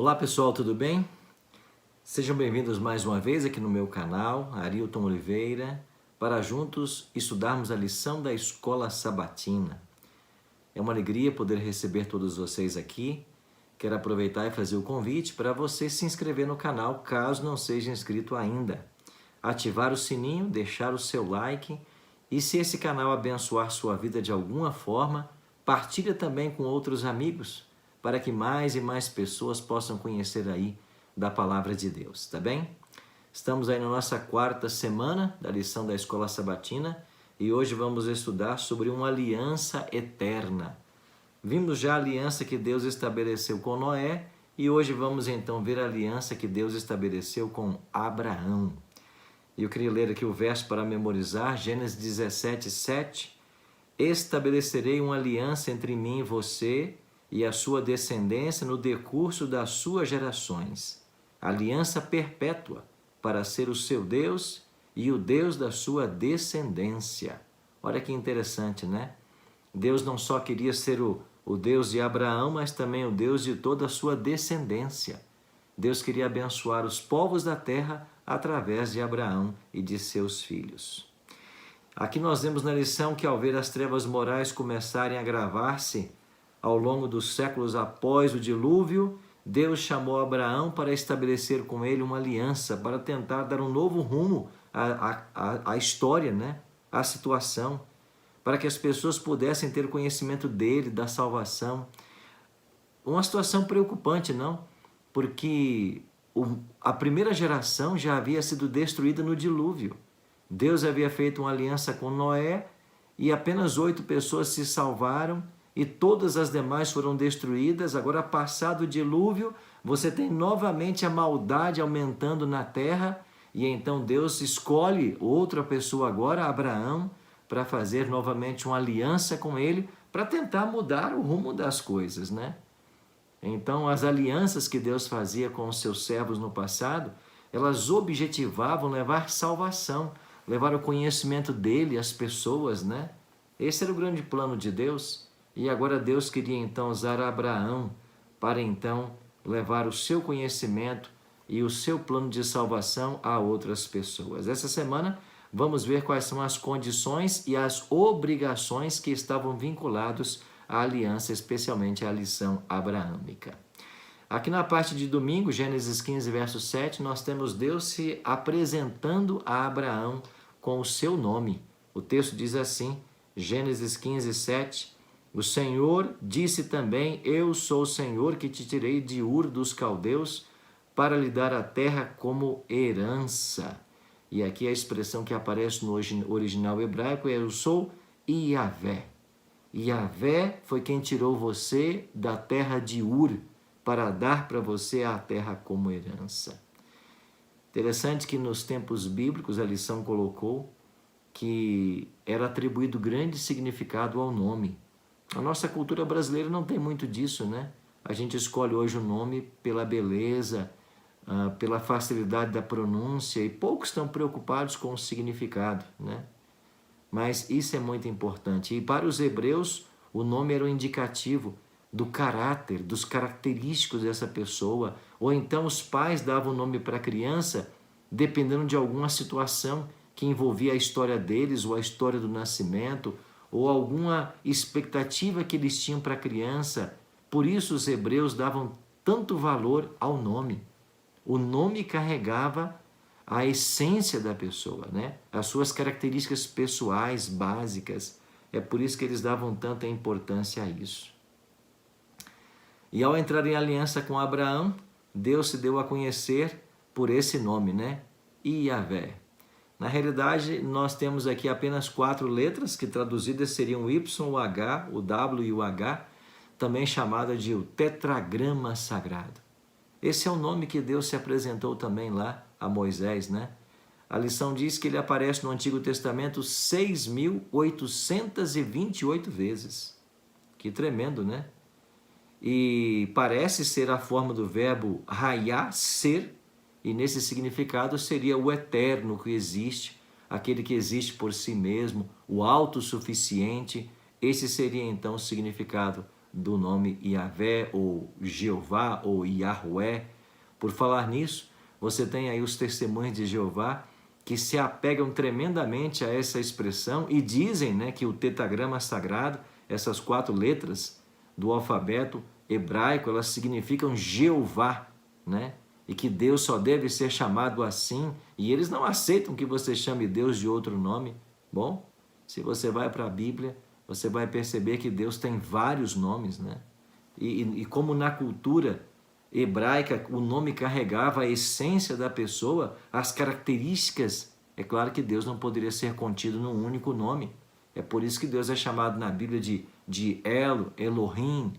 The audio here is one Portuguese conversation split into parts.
Olá pessoal, tudo bem? Sejam bem-vindos mais uma vez aqui no meu canal, Arilton Oliveira, para juntos estudarmos a lição da Escola Sabatina. É uma alegria poder receber todos vocês aqui. Quero aproveitar e fazer o convite para você se inscrever no canal, caso não seja inscrito ainda. Ativar o sininho, deixar o seu like e se esse canal abençoar sua vida de alguma forma, partilha também com outros amigos, para que mais e mais pessoas possam conhecer aí da Palavra de Deus, tá bem? Estamos aí na nossa quarta semana da lição da Escola Sabatina e hoje vamos estudar sobre uma aliança eterna. Vimos já a aliança que Deus estabeleceu com Noé e hoje vamos então ver a aliança que Deus estabeleceu com Abraão. E eu queria ler aqui o verso para memorizar, Gênesis 17, 7. Estabelecerei uma aliança entre mim e você e a sua descendência no decurso das suas gerações. Aliança perpétua para ser o seu Deus e o Deus da sua descendência. Olha que interessante, né? Deus não só queria ser o Deus de Abraão, mas também o Deus de toda a sua descendência. Deus queria abençoar os povos da terra através de Abraão e de seus filhos. Aqui nós vemos na lição que ao ver as trevas morais começarem a agravar-se ao longo dos séculos após o dilúvio, Deus chamou Abraão para estabelecer com ele uma aliança, para tentar dar um novo rumo à história, né? À situação, para que as pessoas pudessem ter conhecimento dele, da salvação. Uma situação preocupante, não? Porque a primeira geração já havia sido destruída no dilúvio. Deus havia feito uma aliança com Noé e apenas 8 pessoas se salvaram e todas as demais foram destruídas. Agora, passado o dilúvio, você tem novamente a maldade aumentando na terra e então Deus escolhe outra pessoa agora, Abraão, para fazer novamente uma aliança com ele, para tentar mudar o rumo das coisas, né? Então, as alianças que Deus fazia com os seus servos no passado, elas objetivavam levar salvação, levar o conhecimento dele às pessoas, né? Esse era o grande plano de Deus. E agora Deus queria então usar Abraão para então levar o seu conhecimento e o seu plano de salvação a outras pessoas. Essa semana vamos ver quais são as condições e as obrigações que estavam vinculados à aliança, especialmente à lição abraâmica. Aqui na parte de domingo, Gênesis 15, verso 7, nós temos Deus se apresentando a Abraão com o seu nome. O texto diz assim, Gênesis 15, 7, o Senhor disse também, eu sou o Senhor que te tirei de Ur dos Caldeus para lhe dar a terra como herança. E aqui a expressão que aparece no original hebraico é eu sou Iavé. Iavé foi quem tirou você da terra de Ur para dar para você a terra como herança. Interessante que nos tempos bíblicos a lição colocou que era atribuído grande significado ao nome. A nossa cultura brasileira não tem muito disso, né? A gente escolhe hoje o nome pela beleza, pela facilidade da pronúncia e poucos estão preocupados com o significado, né? Mas isso é muito importante. E para os hebreus, o nome era um indicativo do caráter, dos característicos dessa pessoa. Ou então os pais davam o nome para a criança dependendo de alguma situação que envolvia a história deles, ou a história do nascimento, ou alguma expectativa que eles tinham para a criança. Por isso os hebreus davam tanto valor ao nome. O nome carregava a essência da pessoa, né? As suas características pessoais básicas. É por isso que eles davam tanta importância a isso. E ao entrar em aliança com Abraão, Deus se deu a conhecer por esse nome, né? Iavé. Na realidade, nós temos aqui apenas 4 letras, que traduzidas seriam o Y, o H, o W e o H, também chamada de o tetragrama sagrado. Esse é o nome que Deus se apresentou também lá a Moisés, né? A lição diz que ele aparece no Antigo Testamento 6.828 vezes. Que tremendo, né? E parece ser a forma do verbo raiar, ser, e nesse significado seria o eterno que existe, aquele que existe por si mesmo, o autossuficiente. Esse seria então o significado do nome Yahvé, ou Jeová, ou Yahweh. Por falar nisso, você tem aí os testemunhos de Jeová que se apegam tremendamente a essa expressão e dizem, né, que o tetragrama sagrado, essas 4 letras do alfabeto hebraico, elas significam Jeová, né? E que Deus só deve ser chamado assim, e eles não aceitam que você chame Deus de outro nome. Bom, se você vai para a Bíblia, você vai perceber que Deus tem vários nomes, né? E como na cultura hebraica o nome carregava a essência da pessoa, as características, é claro que Deus não poderia ser contido num único nome. É por isso que Deus é chamado na Bíblia de Elohim,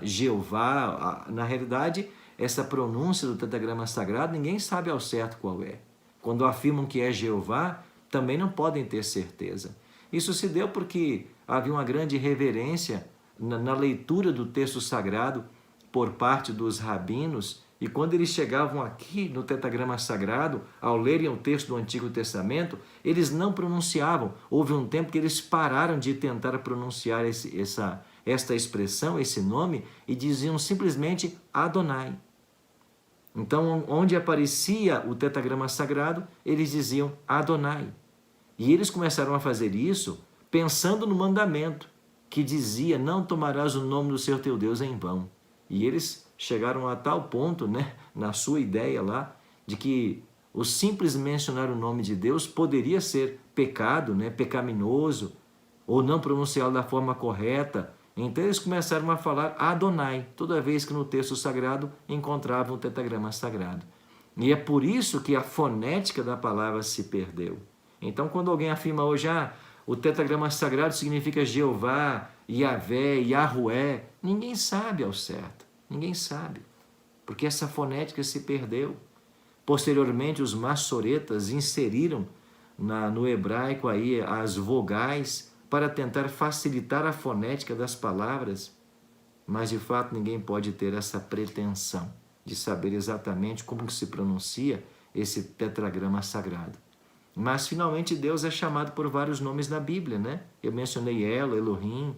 Jeová. Na realidade, essa pronúncia do tetragrama sagrado, ninguém sabe ao certo qual é. Quando afirmam que é Jeová, também não podem ter certeza. Isso se deu porque havia uma grande reverência na leitura do texto sagrado por parte dos rabinos, e quando eles chegavam aqui no tetragrama sagrado, ao lerem o texto do Antigo Testamento, eles não pronunciavam. Houve um tempo que eles pararam de tentar pronunciar esta expressão, esse nome, e diziam simplesmente Adonai. Então, onde aparecia o tetragrama sagrado, eles diziam Adonai. E eles começaram a fazer isso pensando no mandamento, que dizia, não tomarás o nome do Senhor teu Deus em vão. E eles chegaram a tal ponto, né, na sua ideia lá, de que o simples mencionar o nome de Deus poderia ser pecado, né, pecaminoso, ou não pronunciá-lo da forma correta. Então eles começaram a falar Adonai, toda vez que no texto sagrado encontravam o tetragrama sagrado. E é por isso que a fonética da palavra se perdeu. Então quando alguém afirma hoje, o tetragrama sagrado significa Jeová, Yahvé, Yahweh, ninguém sabe ao certo, ninguém sabe, porque essa fonética se perdeu. Posteriormente, os maçoretas inseriram no hebraico aí as vogais para tentar facilitar a fonética das palavras, mas de fato ninguém pode ter essa pretensão de saber exatamente como se pronuncia esse tetragrama sagrado. Mas finalmente Deus é chamado por vários nomes na Bíblia, né? Eu mencionei Elohim,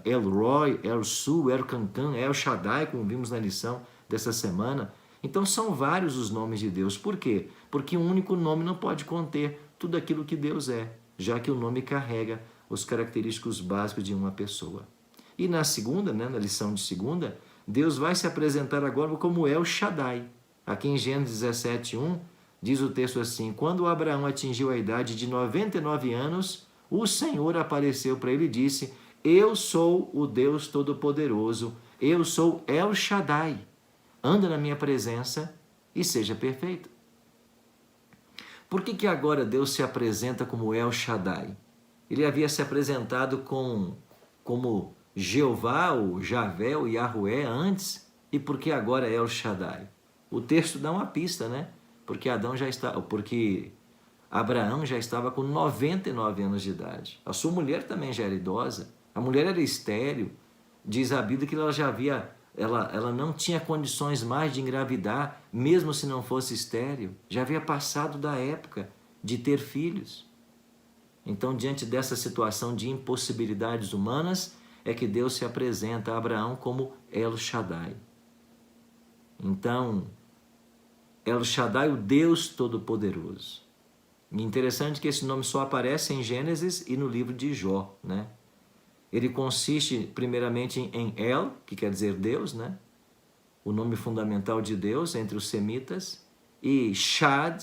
El Roi, El Su, El Cancan, El Shaddai, como vimos na lição dessa semana. Então são vários os nomes de Deus. Por quê? Porque um único nome não pode conter tudo aquilo que Deus é, já que o nome carrega os característicos básicos de uma pessoa. E na segunda, né, na lição de segunda, Deus vai se apresentar agora como El Shaddai. Aqui em Gênesis 17:1, diz o texto assim, quando Abraão atingiu a idade de 99 anos, o Senhor apareceu para ele e disse, eu sou o Deus Todo-Poderoso, eu sou El Shaddai, anda na minha presença e seja perfeito. Por que agora Deus se apresenta como El Shaddai? Ele havia se apresentado como Jeová, ou Javé, ou Yahweh antes, e por que agora El Shaddai? O texto dá uma pista, né? Porque Abraão já estava com 99 anos de idade. A sua mulher também já era idosa. A mulher era estéril. Diz a Bíblia que ela não tinha condições mais de engravidar, mesmo se não fosse estéril. Já havia passado da época de ter filhos. Então, diante dessa situação de impossibilidades humanas, é que Deus se apresenta a Abraão como El Shaddai. Então, El Shaddai, o Deus Todo-Poderoso. E interessante que esse nome só aparece em Gênesis e no livro de Jó, né? Ele consiste primeiramente em El, que quer dizer Deus, né? O nome fundamental de Deus entre os semitas, e Shad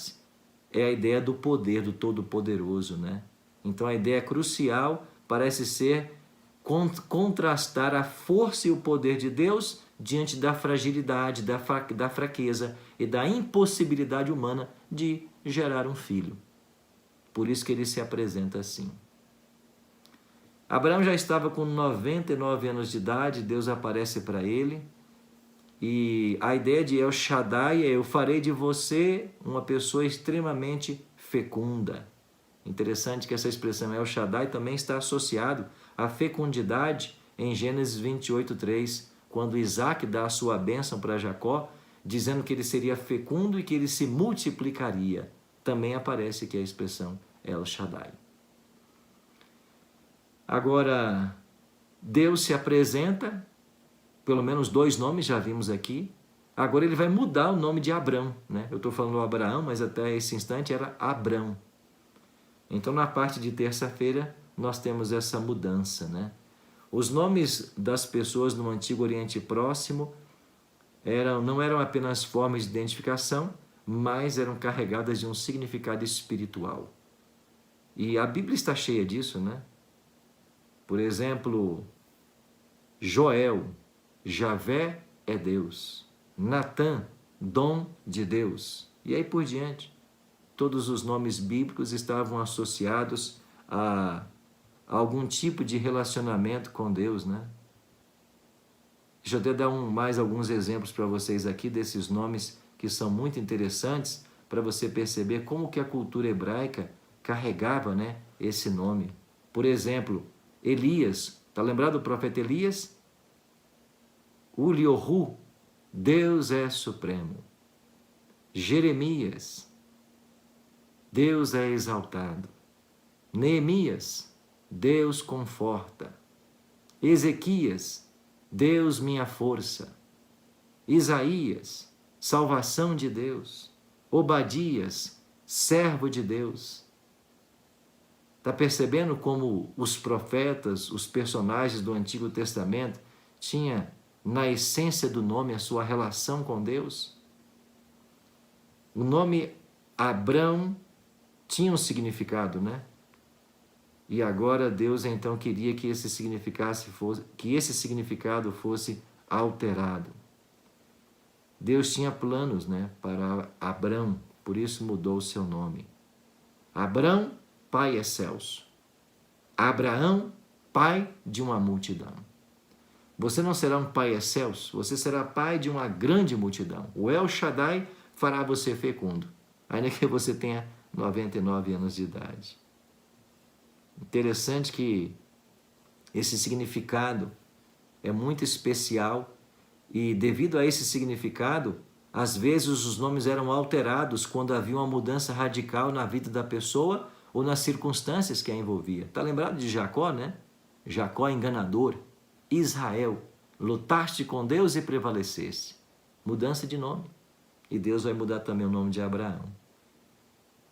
é a ideia do poder, do Todo-Poderoso, né? Então a ideia crucial parece ser contrastar a força e o poder de Deus diante da fragilidade, da fraqueza e da impossibilidade humana de gerar um filho. Por isso que ele se apresenta assim. Abraão já estava com 99 anos de idade, Deus aparece para ele, e a ideia de El Shaddai é, eu farei de você uma pessoa extremamente fecunda. Interessante que essa expressão El Shaddai também está associado à fecundidade em Gênesis 28:3, quando Isaac dá a sua bênção para Jacó, dizendo que ele seria fecundo e que ele se multiplicaria. Também aparece aqui a expressão El Shaddai. Agora, Deus se apresenta, pelo menos 2 nomes já vimos aqui. Agora ele vai mudar o nome de Abrão, né? Eu estou falando Abraão, mas até esse instante era Abrão. Então, na parte de terça-feira, nós temos essa mudança, né? Os nomes das pessoas no Antigo Oriente Próximo não eram apenas formas de identificação, mas eram carregadas de um significado espiritual. E a Bíblia está cheia disso, né? Por exemplo, Joel, Javé é Deus. Natã, dom de Deus. E aí por diante. Todos os nomes bíblicos estavam associados a algum tipo de relacionamento com Deus, né? Deixa eu até dar mais alguns exemplos para vocês aqui desses nomes que são muito interessantes para você perceber como que a cultura hebraica carregava, né, esse nome. Por exemplo, Elias, tá lembrado do profeta Elias? Uliohu, Deus é supremo. Jeremias, Deus é exaltado. Neemias, Deus conforta. Ezequias, Deus minha força. Isaías, salvação de Deus. Obadias, servo de Deus. Está percebendo como os profetas, os personagens do Antigo Testamento, tinham na essência do nome a sua relação com Deus? O nome Abrão tinha um significado, né? E agora Deus então queria que esse significado fosse alterado. Deus tinha planos, né, para Abrão, por isso mudou o seu nome. Abrão, pai excelso. Abraão, pai de uma multidão. Você não será um pai excelso, você será pai de uma grande multidão. O El Shaddai fará você fecundo, ainda que você tenha 99 anos de idade. Interessante que esse significado é muito especial e, devido a esse significado, às vezes os nomes eram alterados quando havia uma mudança radical na vida da pessoa ou nas circunstâncias que a envolvia. Está lembrado de Jacó, né? Jacó enganador. Israel, lutaste com Deus e prevaleceste. Mudança de nome. E Deus vai mudar também o nome de Abraão.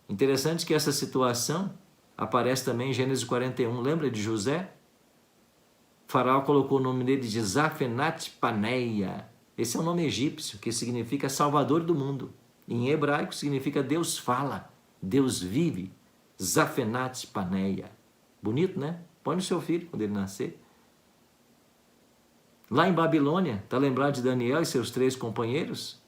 Interessante que essa situação aparece também em Gênesis 41. Lembra de José? O faraó colocou o nome dele de Zafenat Paneia. Esse é um nome egípcio que significa Salvador do mundo. Em hebraico significa Deus fala, Deus vive. Zafenat Paneia. Bonito, né? Põe no seu filho quando ele nascer. Lá em Babilônia, está lembrado de Daniel e seus 3 companheiros?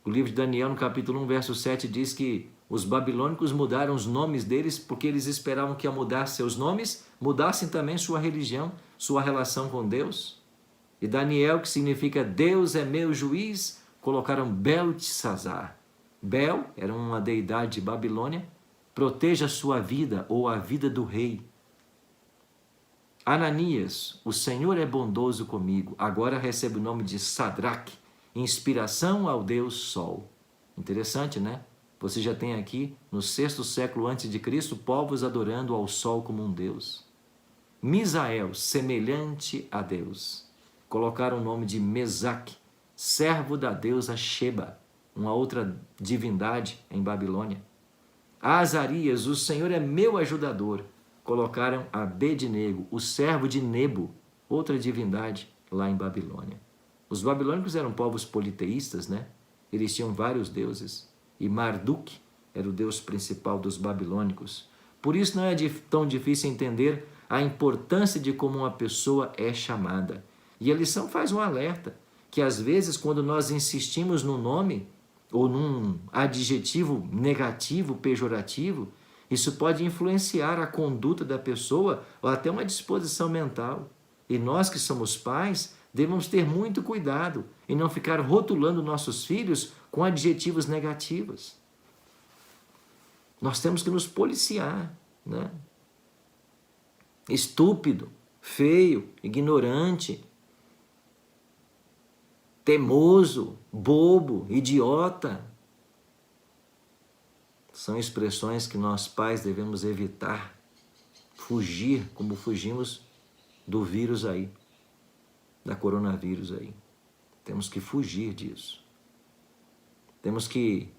O livro de Daniel, no capítulo 1, verso 7, diz que os babilônicos mudaram os nomes deles porque eles esperavam que, ao mudar seus nomes, mudassem também sua religião, sua relação com Deus. E Daniel, que significa Deus é meu juiz, colocaram Beltesazar. Bel era uma deidade de Babilônia, proteja a sua vida ou a vida do rei. Ananias, o Senhor é bondoso comigo, agora recebe o nome de Sadraque, inspiração ao Deus Sol. Interessante, né? Você já tem aqui, no 6º século a.C., povos adorando ao Sol como um Deus. Misael, semelhante a Deus. Colocaram o nome de Mesaque, servo da deusa Sheba, uma outra divindade em Babilônia. Azarias, o Senhor é meu ajudador. Colocaram Abednego, o servo de Nebo, outra divindade lá em Babilônia. Os babilônicos eram povos politeístas, né? Eles tinham vários deuses. E Marduk era o deus principal dos babilônicos. Por isso não é tão difícil entender a importância de como uma pessoa é chamada. E a lição faz um alerta, que às vezes quando nós insistimos num nome ou num adjetivo negativo, pejorativo, isso pode influenciar a conduta da pessoa ou até uma disposição mental. E nós que somos pais, devemos ter muito cuidado em não ficar rotulando nossos filhos com adjetivos negativos. Nós temos que nos policiar, né? Estúpido, feio, ignorante, teimoso, bobo, idiota. São expressões que nós pais devemos evitar, fugir como fugimos do vírus aí, da coronavírus aí. Temos que fugir disso. Temos que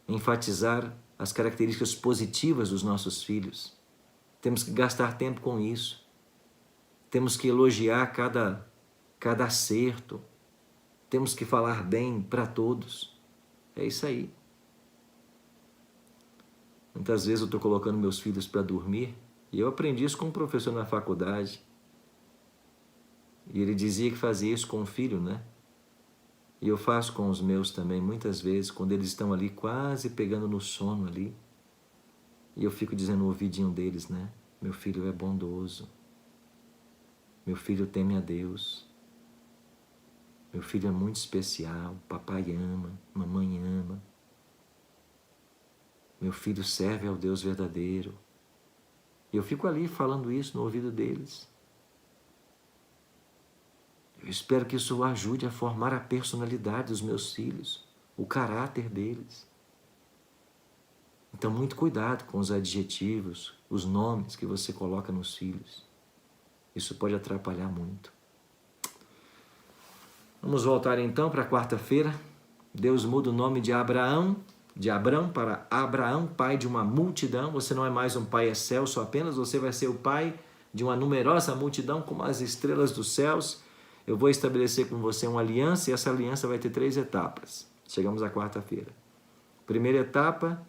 enfatizar as características positivas dos nossos filhos. Temos que gastar tempo com isso. Temos que elogiar cada acerto. Temos que falar bem para todos. É isso aí. Muitas vezes eu estou colocando meus filhos para dormir, e eu aprendi isso com um professor na faculdade. E ele dizia que fazia isso com um filho, né? E eu faço com os meus também, muitas vezes, quando eles estão ali quase pegando no sono ali. E eu fico dizendo no ouvidinho deles, né? Meu filho é bondoso. Meu filho teme a Deus. Meu filho é muito especial. Papai ama, mamãe ama. Meu filho serve ao Deus verdadeiro. E eu fico ali falando isso no ouvido deles. Eu espero que isso ajude a formar a personalidade dos meus filhos, o caráter deles. Então, muito cuidado com os adjetivos, os nomes que você coloca nos filhos. Isso pode atrapalhar muito. Vamos voltar então para quarta-feira. Deus muda o nome de Abrão para Abraão, pai de uma multidão. Você não é mais um pai excelso apenas, você vai ser o pai de uma numerosa multidão, como as estrelas dos céus. Eu vou estabelecer com você uma aliança, e essa aliança vai ter 3 etapas. Chegamos à quarta-feira. Primeira etapa,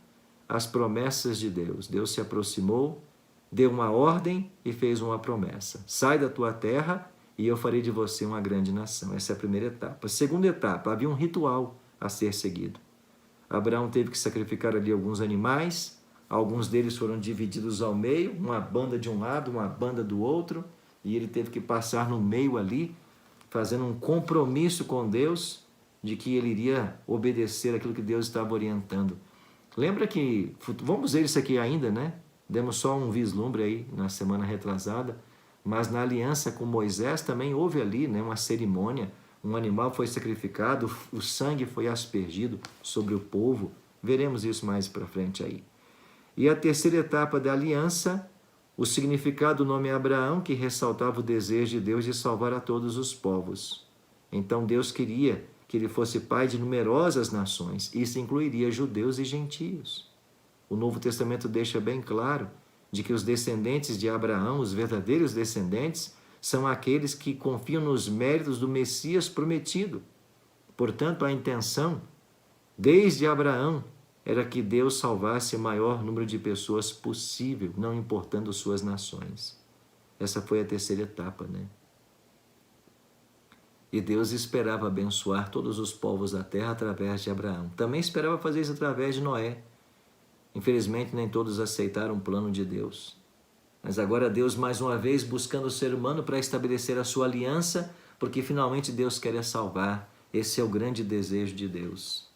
as promessas de Deus. Deus se aproximou, deu uma ordem e fez uma promessa. Sai da tua terra e eu farei de você uma grande nação. Essa é a primeira etapa. Segunda etapa, havia um ritual a ser seguido. Abraão teve que sacrificar ali alguns animais, alguns deles foram divididos ao meio, uma banda de um lado, uma banda do outro, e ele teve que passar no meio ali, fazendo um compromisso com Deus de que ele iria obedecer aquilo que Deus estava orientando. Lembra que, vamos ver isso aqui ainda, né? Demos só um vislumbre aí na semana retrasada, mas na aliança com Moisés também houve ali, né, uma cerimônia, um animal foi sacrificado, o sangue foi aspergido sobre o povo. Veremos isso mais para frente aí. E a terceira etapa da aliança, o significado do nome Abraão, que ressaltava o desejo de Deus de salvar a todos os povos. Então Deus queria que ele fosse pai de numerosas nações. Isso incluiria judeus e gentios. O Novo Testamento deixa bem claro de que os descendentes de Abraão, os verdadeiros descendentes, são aqueles que confiam nos méritos do Messias prometido. Portanto, a intenção, desde Abraão, era que Deus salvasse o maior número de pessoas possível, não importando suas nações. Essa foi a terceira etapa, né? E Deus esperava abençoar todos os povos da terra através de Abraão. Também esperava fazer isso através de Noé. Infelizmente, nem todos aceitaram o plano de Deus. Mas agora Deus, mais uma vez, buscando o ser humano para estabelecer a sua aliança, porque finalmente Deus quer salvar. Esse é o grande desejo de Deus.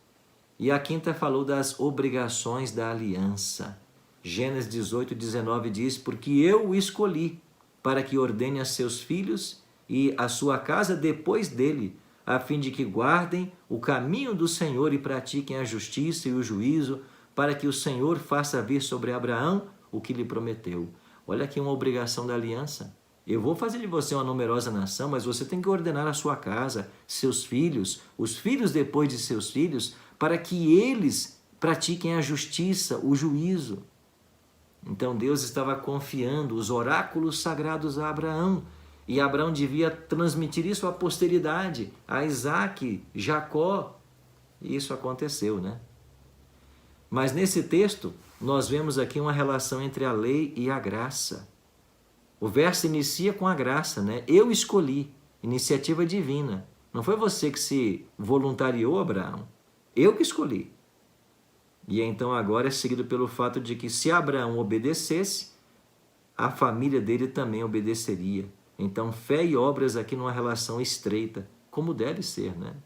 E a quinta falou das obrigações da aliança. Gênesis 18, 19 diz, porque eu o escolhi para que ordene a seus filhos e a sua casa depois dele, a fim de que guardem o caminho do Senhor e pratiquem a justiça e o juízo, para que o Senhor faça vir sobre Abraão o que lhe prometeu. Olha aqui uma obrigação da aliança. Eu vou fazer de você uma numerosa nação, mas você tem que ordenar a sua casa, seus filhos, os filhos depois de seus filhos, para que eles pratiquem a justiça, o juízo. Então Deus estava confiando os oráculos sagrados a Abraão, e Abraão devia transmitir isso à posteridade, a Isaac, Jacó, e isso aconteceu, né? Mas nesse texto, nós vemos aqui uma relação entre a lei e a graça. O verso inicia com a graça, né? Eu escolhi, iniciativa divina. Não foi você que se voluntariou, Abraão. Eu que escolhi. E então agora é seguido pelo fato de que se Abraão obedecesse, a família dele também obedeceria. Então fé e obras aqui numa relação estreita, como deve ser, né?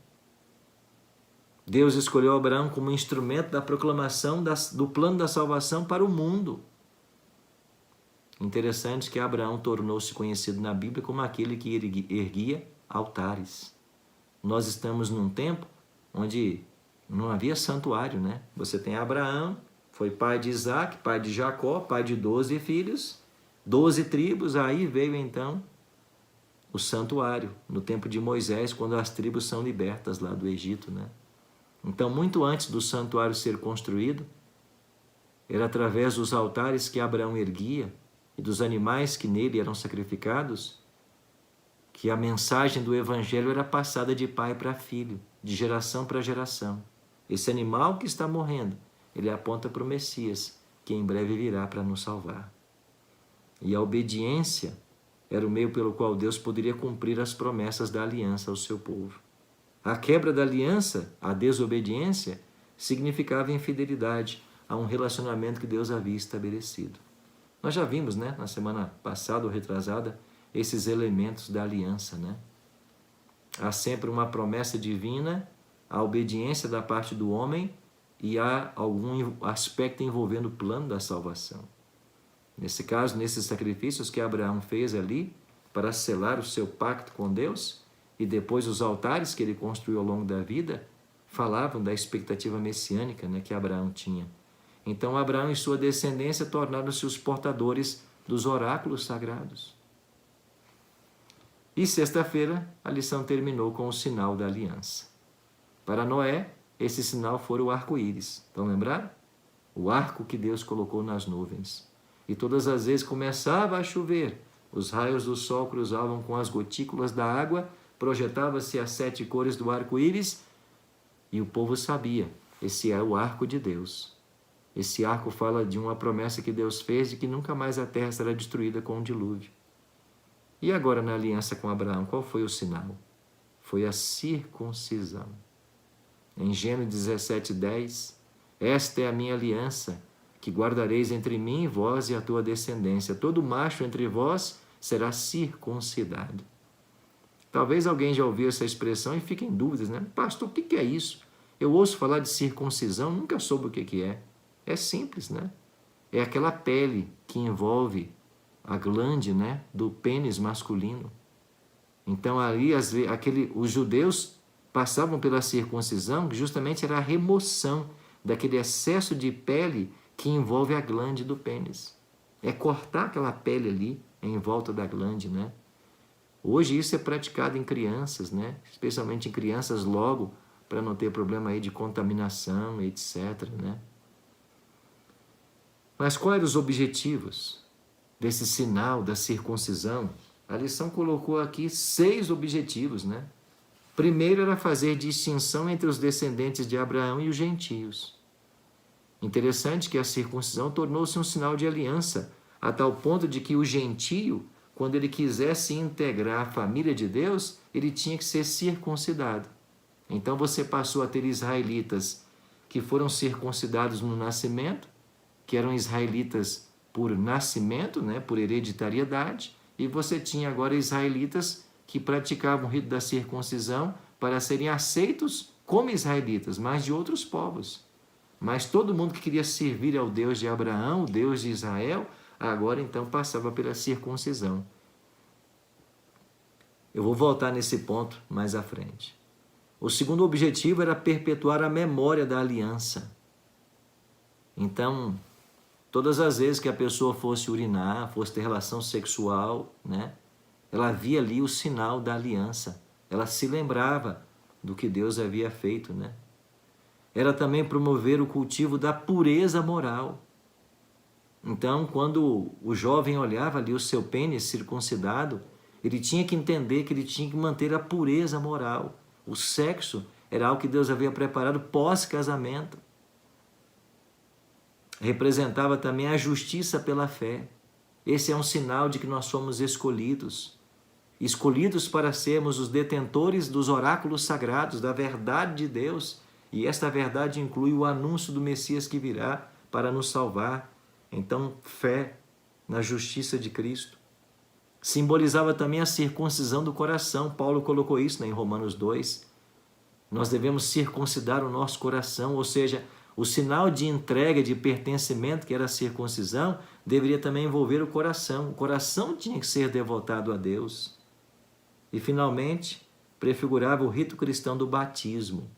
Deus escolheu Abraão como instrumento da proclamação do plano da salvação para o mundo. Interessante que Abraão tornou-se conhecido na Bíblia como aquele que erguia altares. Nós estamos num tempo onde não havia santuário, né? Você tem Abraão, foi pai de Isaac, pai de Jacó, pai de 12 filhos, 12 tribos, aí veio então o santuário, no tempo de Moisés, quando as tribos são libertas lá do Egito, né? Então, muito antes do santuário ser construído, era através dos altares que Abraão erguia e dos animais que nele eram sacrificados, que a mensagem do Evangelho era passada de pai para filho, de geração para geração. Esse animal que está morrendo, ele aponta para o Messias, que em breve virá para nos salvar. E a obediência era o meio pelo qual Deus poderia cumprir as promessas da aliança ao seu povo. A quebra da aliança, a desobediência, significava infidelidade a um relacionamento que Deus havia estabelecido. Nós já vimos, né, na semana passada ou retrasada, esses elementos da aliança, né? Há sempre uma promessa divina, a obediência da parte do homem e há algum aspecto envolvendo o plano da salvação. Nesse caso, nesses sacrifícios que Abraão fez ali para selar o seu pacto com Deus e depois os altares que ele construiu ao longo da vida falavam da expectativa messiânica, né, que Abraão tinha. Então Abraão e sua descendência tornaram-se os portadores dos oráculos sagrados. E sexta-feira a lição terminou com o sinal da aliança. Para Noé, esse sinal foi o arco-íris. Estão lembrados? O arco que Deus colocou nas nuvens. E todas as vezes começava a chover, os raios do sol cruzavam com as gotículas da água, projetava-se as 7 cores do arco-íris e o povo sabia, esse é o arco de Deus. Esse arco fala de uma promessa que Deus fez de que nunca mais a terra será destruída com um dilúvio. E agora na aliança com Abraão, qual foi o sinal? Foi a circuncisão. Em Gênesis 17:10, esta é a minha aliança, que guardareis entre mim, vós e a tua descendência. Todo macho entre vós será circuncidado. Talvez alguém já ouviu essa expressão e fique em dúvidas, né? Pastor, o que é isso? Eu ouço falar de circuncisão, nunca soube o que é. É simples, né? É aquela pele que envolve a glande, né, do pênis masculino. Então ali os judeus passavam pela circuncisão, que justamente era a remoção daquele excesso de pele que envolve a glande do pênis. É cortar aquela pele ali em volta da glande, né? Hoje isso é praticado em crianças, né? Especialmente em crianças logo, para não ter problema aí de contaminação, etc, né? Mas quais eram os objetivos desse sinal da circuncisão? A lição colocou aqui 6 objetivos, né? Primeiro era fazer distinção entre os descendentes de Abraão e os gentios. Interessante que a circuncisão tornou-se um sinal de aliança, a tal ponto de que o gentio, quando ele quisesse integrar a família de Deus, ele tinha que ser circuncidado. Então você passou a ter israelitas que foram circuncidados no nascimento, que eram israelitas por nascimento, né, por hereditariedade, e você tinha agora israelitas que praticavam o rito da circuncisão para serem aceitos como israelitas, mas de outros povos. Mas todo mundo que queria servir ao Deus de Abraão, o Deus de Israel, agora então passava pela circuncisão. Eu vou voltar nesse ponto mais à frente. O segundo objetivo era perpetuar a memória da aliança. Então, todas as vezes que a pessoa fosse urinar, fosse ter relação sexual, né, ela via ali o sinal da aliança. Ela se lembrava do que Deus havia feito, né? Era também promover o cultivo da pureza moral. Então, quando o jovem olhava ali o seu pênis circuncidado, ele tinha que entender que ele tinha que manter a pureza moral. O sexo era algo que Deus havia preparado pós-casamento. Representava também a justiça pela fé. Esse é um sinal de que nós somos escolhidos. Escolhidos para sermos os detentores dos oráculos sagrados, da verdade de Deus. E esta verdade inclui o anúncio do Messias que virá para nos salvar. Então, fé na justiça de Cristo. Simbolizava também a circuncisão do coração. Paulo colocou isso, né, em Romanos 2. Nós devemos circuncidar o nosso coração, ou seja, o sinal de entrega, de pertencimento, que era a circuncisão, deveria também envolver o coração. O coração tinha que ser devotado a Deus. E, finalmente, prefigurava o rito cristão do batismo.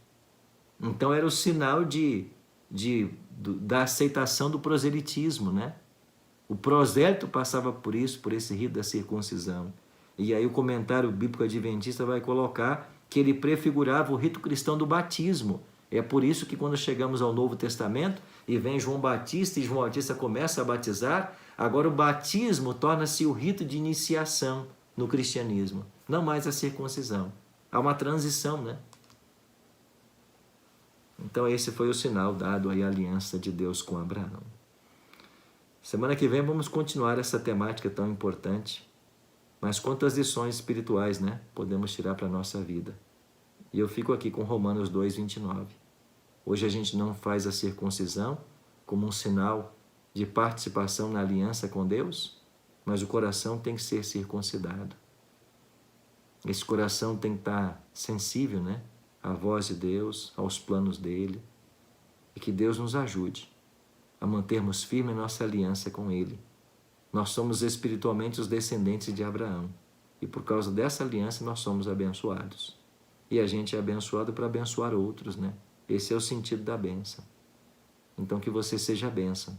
Então, era o sinal da aceitação do proselitismo, né? O prosélito passava por isso, por esse rito da circuncisão. E aí o comentário bíblico adventista vai colocar que ele prefigurava o rito cristão do batismo. É por isso que quando chegamos ao Novo Testamento e vem João Batista e João Batista começa a batizar, agora o batismo torna-se o rito de iniciação no cristianismo, não mais a circuncisão. Há uma transição, né? Então esse foi o sinal dado aí à aliança de Deus com Abraão. Semana que vem vamos continuar essa temática tão importante. Mas quantas lições espirituais, né, podemos tirar para a nossa vida? E eu fico aqui com Romanos 2:29. Hoje a gente não faz a circuncisão como um sinal de participação na aliança com Deus, mas o coração tem que ser circuncidado. Esse coração tem que estar sensível, né, à voz de Deus, aos planos dele, e que Deus nos ajude a mantermos firme a nossa aliança com Ele. Nós somos espiritualmente os descendentes de Abraão. E por causa dessa aliança nós somos abençoados. E a gente é abençoado para abençoar outros, né? Esse é o sentido da bênção. Então que você seja a bênção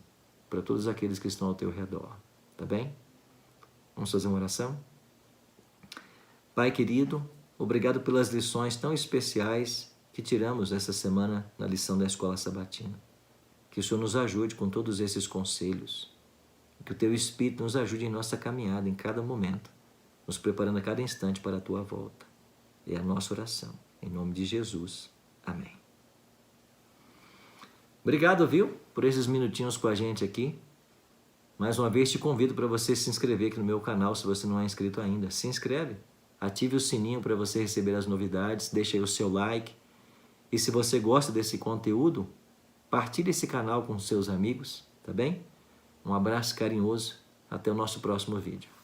para todos aqueles que estão ao teu redor. Tá bem? Vamos fazer uma oração? Pai querido, obrigado pelas lições tão especiais que tiramos essa semana na lição da Escola Sabatina. Que o Senhor nos ajude com todos esses conselhos. Que o Teu Espírito nos ajude em nossa caminhada, em cada momento, nos preparando a cada instante para a Tua volta. É a nossa oração. Em nome de Jesus. Amém. Obrigado, viu, por esses minutinhos com a gente aqui. Mais uma vez te convido para você se inscrever aqui no meu canal, se você não é inscrito ainda. Se inscreve, ative o sininho para você receber as novidades, deixe aí o seu like. E se você gosta desse conteúdo, partilhe esse canal com seus amigos, tá bem? Um abraço carinhoso, até o nosso próximo vídeo.